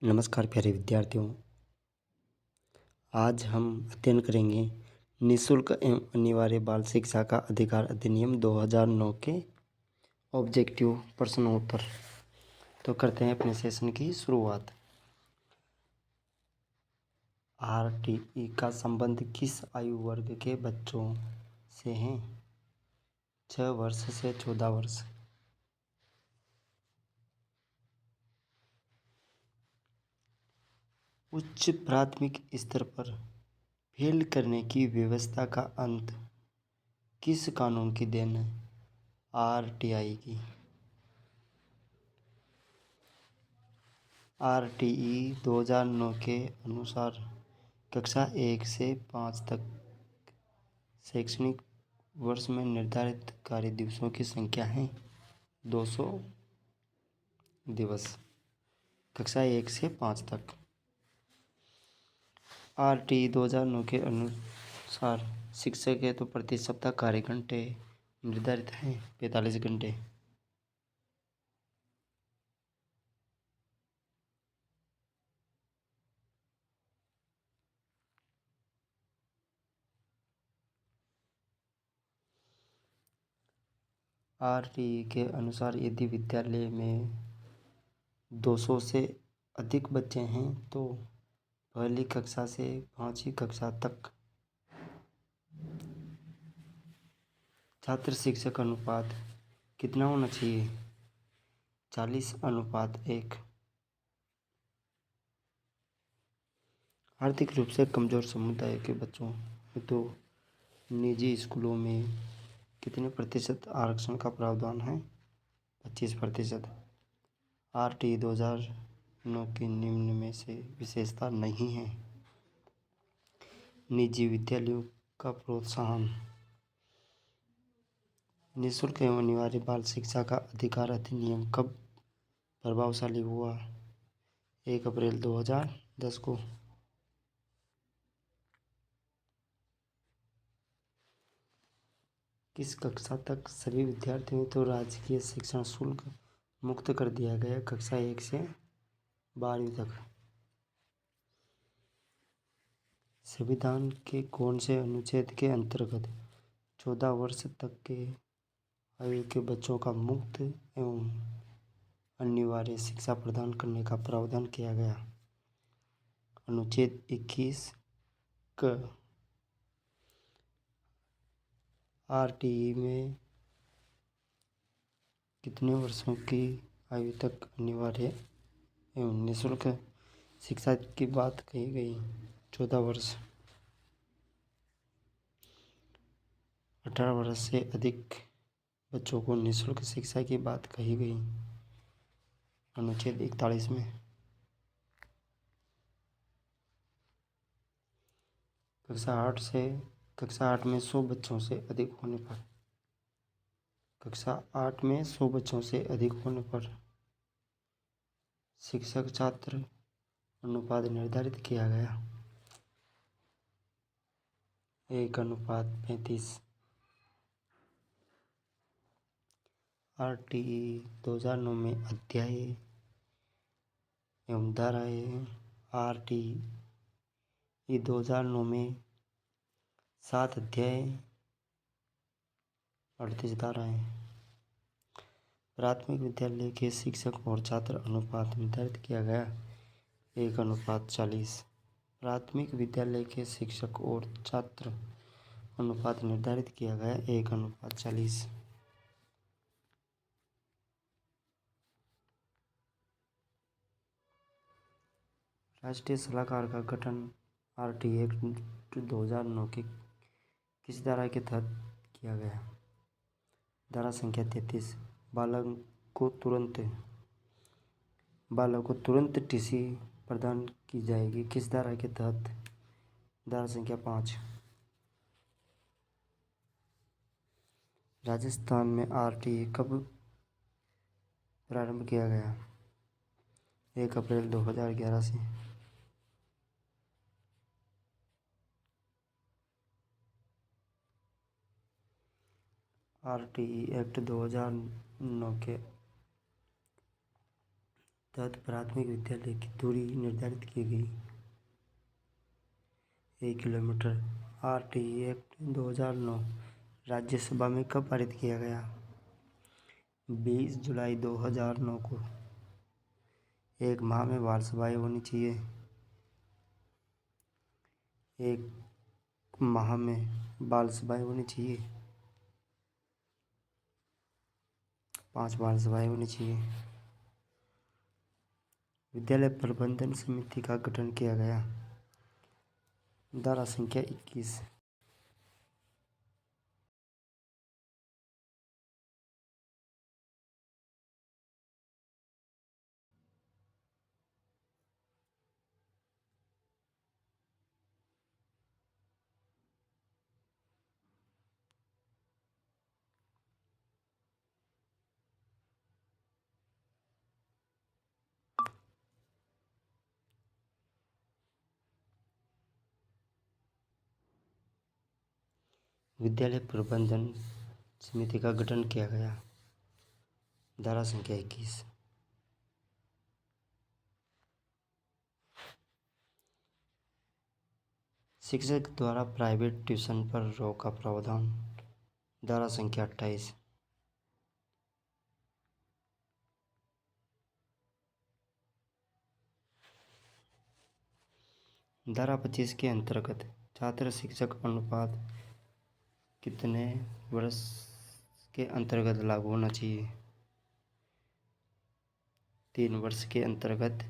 नमस्कार प्यारे विद्यार्थियों। आज हम अध्ययन करेंगे निःशुल्क एवं अनिवार्य बाल शिक्षा का अधिकार अधिनियम 2009 के ऑब्जेक्टिव प्रश्नोत्तर। तो करते हैं अपने सेशन की शुरुआत। आरटीई का संबंध किस आयु वर्ग के बच्चों से है? 6 वर्ष से 14 वर्ष। उच्च प्राथमिक स्तर पर फेल करने की व्यवस्था का अंत किस कानून की देन है? आरटीई की। आरटीई 2009 के अनुसार कक्षा 1 से 5 तक शैक्षणिक वर्ष में निर्धारित कार्य दिवसों की संख्या है 200 दिवस। कक्षा 1 से 5 तक। आरटीई 2009 के अनुसार शिक्षक के तो प्रति सप्ताह कार्य घंटे निर्धारित हैं 45 घंटे। आरटीई के अनुसार यदि विद्यालय में 200 से अधिक बच्चे हैं तो पहली कक्षा से 5वीं कक्षा तक छात्र शिक्षक अनुपात कितना होना चाहिए? 40:1। आर्थिक रूप से कमजोर समुदाय के बच्चों तो निजी स्कूलों में कितने प्रतिशत आरक्षण का प्रावधान है? 25%। आरटीई 2009 की निम्न में से विशेषता नहीं है। निजी विद्यालयों का प्रोत्साहन। निःशुल्क एवं अनिवार्य बाल शिक्षा का अधिकार अधिनियम कब प्रभावशाली हुआ? 1 अप्रैल 2010 को। किस कक्षा तक सभी विद्यार्थियों तो राजकीय शिक्षण शुल्क मुक्त कर दिया गया? कक्षा 1 से 12वीं तक। संविधान के कौन से अनुच्छेद के अंतर्गत 14 वर्ष तक के आयु के बच्चों का मुफ्त एवं अनिवार्य शिक्षा प्रदान करने का प्रावधान किया गया? अनुच्छेद 21 क। आरटीई में कितने वर्षों की आयु तक अनिवार्य एवं निःशुल्क शिक्षा की बात कही गई? 14 वर्ष। 18 वर्ष से अधिक बच्चों को निःशुल्क शिक्षा की बात कही गई? अनुच्छेद 41 में। कक्षा 8 में 100 बच्चों से अधिक होने पर कक्षा 8 में 100 बच्चों से अधिक होने पर शिक्षक छात्र अनुपात निर्धारित किया गया? 1:35। आरटीई 2009 में अध्याय एवं धाराएं। आरटीई 2009 में 7 अध्याय 38 धाराएं। प्राथमिक विद्यालय के शिक्षक और छात्र अनुपात निर्धारित किया गया? 1:40। प्राथमिक विद्यालय के शिक्षक और छात्र अनुपात निर्धारित किया गया? 1:40। राष्ट्रीय सलाहकार का गठन आरटीई एक्ट 2009 के किस धारा के तहत किया गया? धारा संख्या 33। बालक को तुरंत टीसी प्रदान की जाएगी किस धारा के तहत? धारा संख्या 5। राजस्थान में आरटीई कब प्रारंभ किया गया? 1 अप्रैल 2011 से। आरटीई एक्ट 2009 के तहत प्राथमिक विद्यालय की दूरी निर्धारित की गई 1 किलोमीटर। RTE एक्ट 2009 राज्यसभा में कब पारित किया गया? 20 जुलाई 2009 को। एक माह में बाल सभाएं होनी चाहिए। एक माह में बाल सभाएं होनी चाहिए। 5 बाल सभाएं होनी चाहिए। विद्यालय प्रबंधन समिति का गठन किया गया। धारा संख्या 21। विद्यालय प्रबंधन समिति का गठन किया गया। धारा संख्या 21। शिक्षक द्वारा प्राइवेट ट्यूशन पर रोक का प्रावधान। धारा संख्या 28। धारा 25 के अंतर्गत छात्र शिक्षक अनुपात कितने वर्ष के अंतर्गत लागू होना चाहिए? 3 वर्ष के अंतर्गत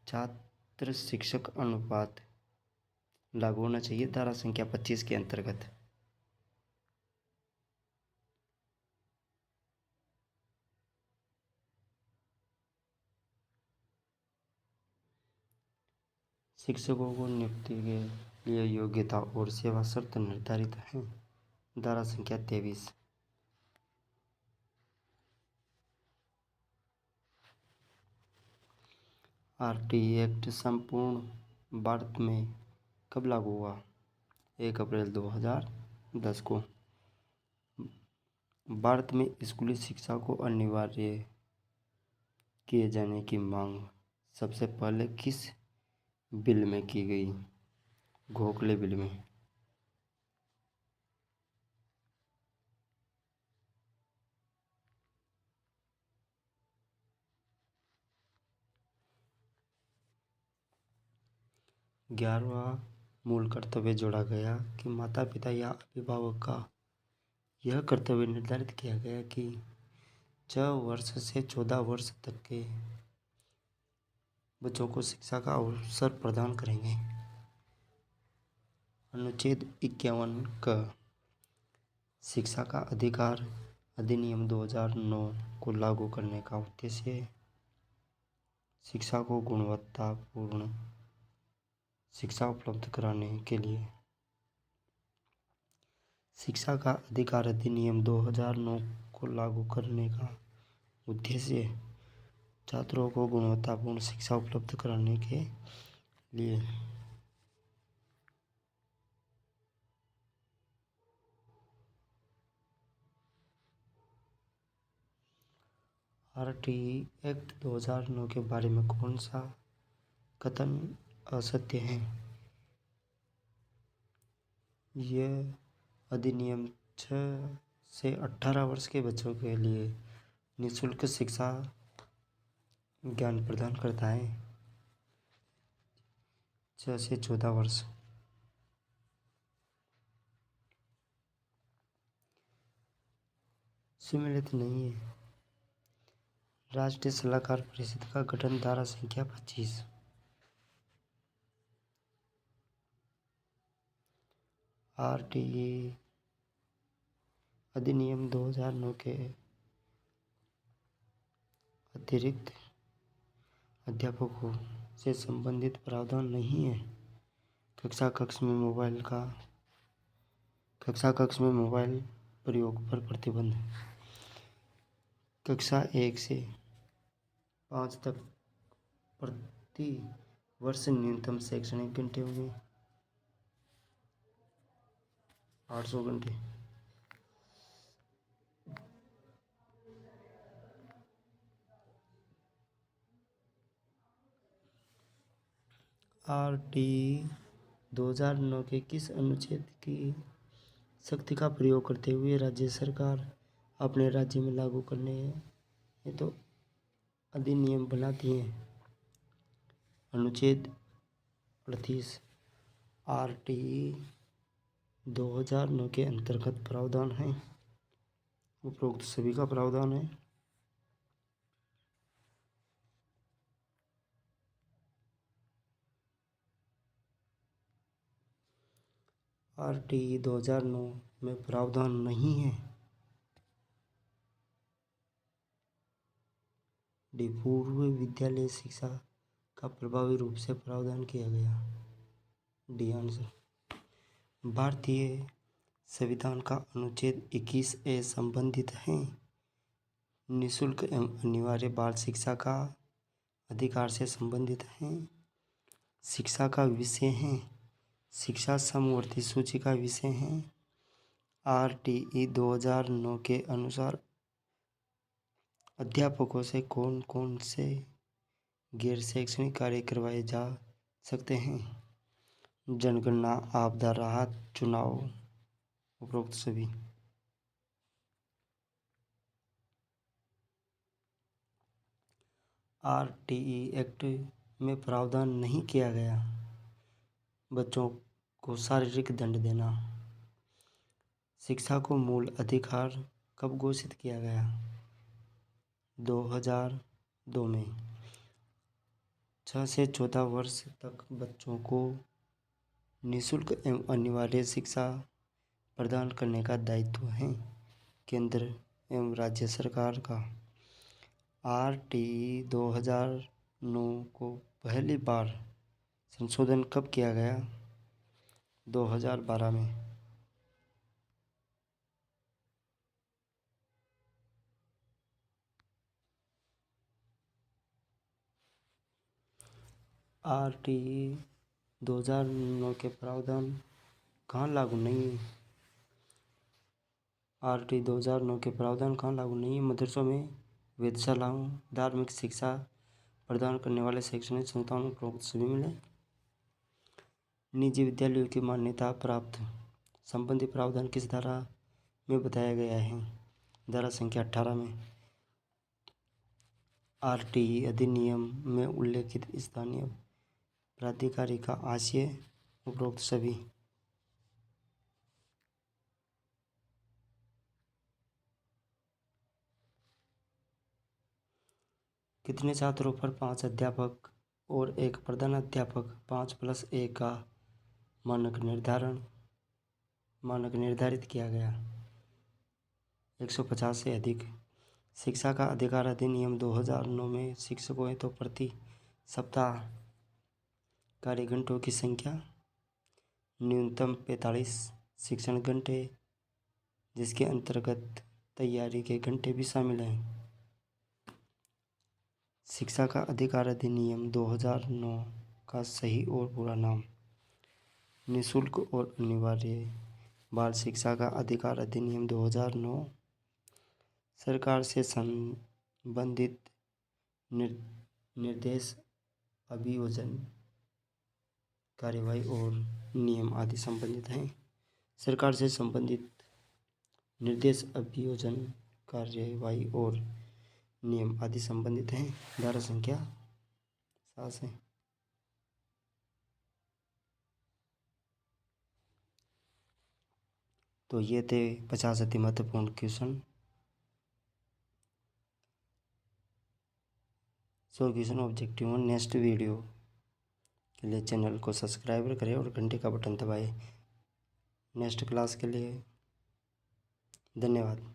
छात्र शिक्षक अनुपात लागू होना चाहिए। धारा संख्या 25 के अंतर्गत। शिक्षकों को नियुक्ति के लिए योग्यता और सेवा शर्त निर्धारित हैं। धारा संख्या 23। RTE एक्ट संपूर्ण भारत में कब लागू हुआ? 1 अप्रैल 2010 को। भारत में स्कूली शिक्षा को अनिवार्य किए जाने की मांग सबसे पहले किस बिल में की गई? गोखले बिल में। ग्यारहवां मूल कर्तव्य जोड़ा गया कि माता पिता या अभिभावक का यह कर्तव्य निर्धारित किया गया कि 6 वर्ष से 14 वर्ष तक के बच्चों को शिक्षा का अवसर प्रदान करेंगे। अनुच्छेद 51 का शिक्षा का अधिकार अधिनियम 2009 को लागू करने का उद्देश्य शिक्षा को गुणवत्तापूर्ण शिक्षा उपलब्ध कराने के लिए। शिक्षा का अधिकार अधिनियम 2009 को लागू करने का उद्देश्य छात्रों को गुणवत्तापूर्ण शिक्षा उपलब्ध कराने के लिए। RTE एक्ट 2009 के बारे में कौन सा कथन असत्य है? यह अधिनियम 6 से 18 वर्ष के बच्चों के लिए निःशुल्क शिक्षा ज्ञान प्रदान करता है। 6 से 14 वर्ष। सम्मिलित नहीं है। राष्ट्रीय सलाहकार परिषद का गठन। धारा संख्या 25। RTE अधिनियम 2009 के अतिरिक्त अध्यापकों से संबंधित प्रावधान नहीं है। कक्षा कक्ष में मोबाइल प्रयोग पर प्रतिबंध। कक्षा 1 से 5 तक प्रति वर्ष न्यूनतम शैक्षणिक घंटे होंगे 800 घंटे। RT 2009 के किस अनुच्छेद की शक्ति का प्रयोग करते हुए राज्य सरकार अपने राज्य में लागू करने हेतु अधिनियम बनाती है? अनुच्छेद 38। RT 2009 के अंतर्गत प्रावधान है। उपरोक्त सभी का प्रावधान है। RT 2009 में प्रावधान नहीं है। डी पूर्व विद्यालय शिक्षा का प्रभावी रूप से प्रावधान किया गया। D answer. भारतीय संविधान का अनुच्छेद 21A संबंधित है निःशुल्क एवं अनिवार्य बाल शिक्षा का अधिकार से संबंधित है। शिक्षा का विषय है। शिक्षा समवर्ती सूची का विषय है। RTE 2009 के अनुसार अध्यापकों से कौन कौन से गैर शैक्षणिक कार्य करवाए जा सकते हैं? जनगणना, आपदा राहत, चुनाव, उपरोक्त सभी। RTE एक्ट में प्रावधान नहीं किया गया बच्चों को शारीरिक दंड देना। शिक्षा को मूल अधिकार कब घोषित किया गया? 2002 में। 6 से 14 वर्ष तक बच्चों को निःशुल्क एवं अनिवार्य शिक्षा प्रदान करने का दायित्व है केंद्र एवं राज्य सरकार का। RTE 2009 को पहली बार संशोधन कब किया गया? 2012 में। RTE 2009 के प्रावधान कहाँ लागू नहीं है? RTE 2009 के प्रावधान कहाँ लागू नहीं है? मदरसों में, वेधशालाओं, धार्मिक शिक्षा प्रदान करने वाले शैक्षणिक संस्थाओं में उपरोक्त सभी मिले। निजी विद्यालयों की मान्यता प्राप्त संबंधी प्रावधान किस धारा में बताया गया है? धारा संख्या 18 में। RTE अधिनियम में उल्लेखित स्थानीय प्राधिकारी का आशय, उपरोक्त सभी। कितने छात्रों पर 5 अध्यापक और 1 प्रधान अध्यापक 5+1 का मानक निर्धारित किया गया? 150 से अधिक। शिक्षा का अधिकार अधिनियम 2009 में शिक्षकों हेतु प्रति सप्ताह कार्य घंटों की संख्या न्यूनतम 45 शिक्षण घंटे, जिसके अंतर्गत तैयारी के घंटे भी शामिल हैं। शिक्षा का अधिकार अधिनियम 2009 का सही और पूरा नाम निःशुल्क और अनिवार्य बाल शिक्षा का अधिकार अधिनियम 2009 सरकार से संबंधित निर्देश, अभियोजन, कार्यवाही और नियम आदि संबंधित हैं। सरकार से संबंधित निर्देश, अभियोजन, कार्यवाही और नियम आदि संबंधित हैं। धारा संख्या 7 है। तो ये थे 50 अति महत्वपूर्ण क्वेश्चन। 100 क्वेश्चन ऑब्जेक्टिव और नेक्स्ट वीडियो के लिए चैनल को सब्सक्राइब करें और घंटे का बटन दबाएं। नेक्स्ट क्लास के लिए धन्यवाद।